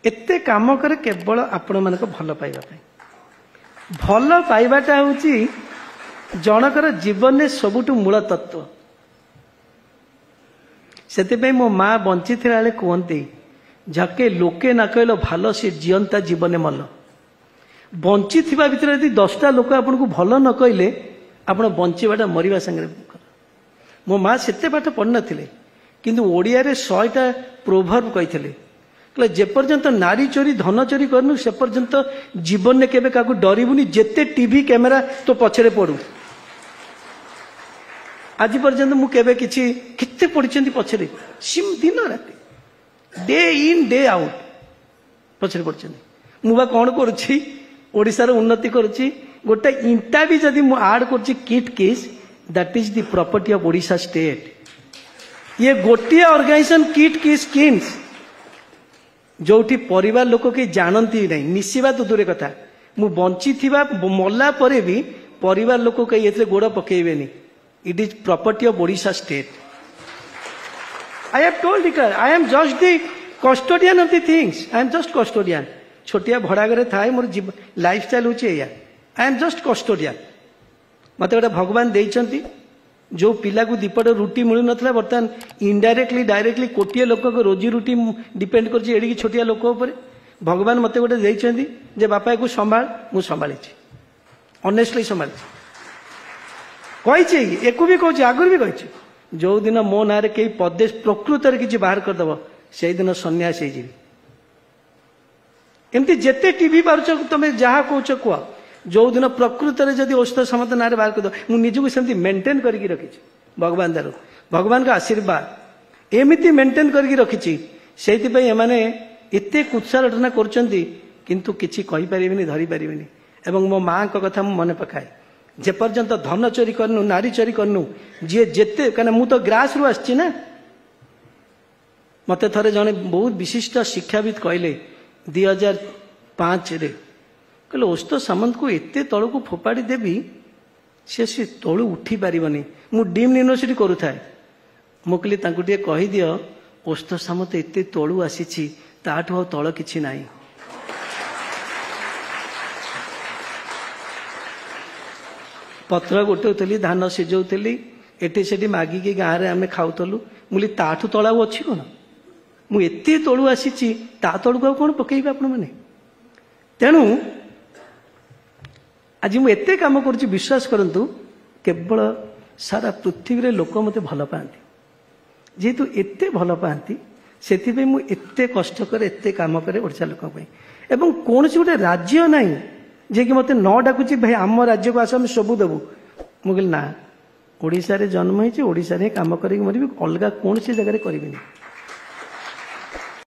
एते काम करे केवल आपण मान भल पाइबा भल पाइबाटा हूँ जनकर जीवन में सबुठ मूल तत्व से मो माँ बंची बेले कहते झके लोके न कहल भल से जीवंता जीवन मल बंची भितर यदि 10टा लोक आपन को भल न कहले आपण बंचीबाटा मरिबा संगे मो माँ सेते पाठ पढ़ नथिले किंतु ओडिया रे 100टा प्रोभर्ब कही जेपर्यंत नारी चोरी धन चोरी करनु से पर्यंत जीवन में केबे काकू डरिबुनी जेते टीवी कैमेरा तो पछरे पड़ू आज पर्यंत मु केबे किछि किते पढिचंती पछरे सिम दिन राति डे इन डे आउट पछरे पढिचंती मु बा कोन करूछि ओडिसा रो उन्नति करूछि गोटे इंटा भी जदि मु ऐड करूछि kit case that is the property of Odisha state ये गोटे ऑर्गेनाइजेशन किट केस स्कीम्स जोठी परिवार लोक के जानती नहीं मिसिबा तो दूर कथा मु बंची थिबा मल्ला परे भी परिवार लोक कहीं एथले गोड़ पकेइबेनी it is property of Odisha state I have told it I am just the custodian of the things I am just custodian छोटिया भड़ा घरे थाए मोर लाइफ स्टाइल होची एया आई एम जस्ट कस्टोडियन मते गोटे भगवान देइचंती जो पिला को दीपट रुटी मिलू नथला बर्तमान इनडायरेक्टली डायरेक्टली कोटिए लोक को रोजी रुटी डिपेंड कर एड़ी छोटिया लोक ऊपर भगवान मते गोटे देइचंती जे बापा को संभाल मु संभाली ऑनेस्टली संभाली कही एको भी कहूँ आगुरी भी कही जो दिन मो ना कई पदे प्रकृत किसी बाहर करदेव से दिन सन्यास एमती जिते टीवी पार्छ तुम जहाँ कौच कह जो दिन प्रकृत में जब औषध समत ना बाहर करदेव मुझे निजक सेमती मेंटेन करके रखी भगवान दारू भगवान का आशीर्वाद एमती मेंटेन करके रखी से एते कुत्सारटना किंतु किसी कहींपारे धरी पारे एवं मो माँ कथा मन पकाए जेपर्यंत धन चोरी करनु नारी चोरी करनु जी जेते कना मु तो ग्रास रु आछि ना मते थरे जने बहुत विशिष्ट शिक्षाविद कहले 2005 रे कहले औषध सामंत को एते तळ को फोपाड़ी देबी से तळु उठी पारिबनी मु डीम यूनिवर्सिटी करू थाए मु कहली तांको टिके कहि दियो औषध सामंत एते तळु आसीछि ताठो तळ किछि नाही पत्र गोटे धान सिझौली एटी सेठी मागिकी गाँव में आम खाऊलु मुझे ताठू तला अच्छी कौन मुझे तलु आसी ता तलू आ कौन पकईबे आपण मैंने तेणु आज मुझे कम कर विश्वास करंतु केवल सारा पृथ्वी रे लोक मते भल पाती जेहेतु एते भल पाती से मुझे कष्ट करे एते काम करे ओडिशा लोक एवं कौन गोटे राज्य नहीं जे कि मते न डाकुची भाई आम राज्य को आस आम सबू देवु मुझे ना ओडिशा रे जन्म होइछि ओडिशा रे काम करिक मरिबी अलगा कौन सी जगह करिबिनी।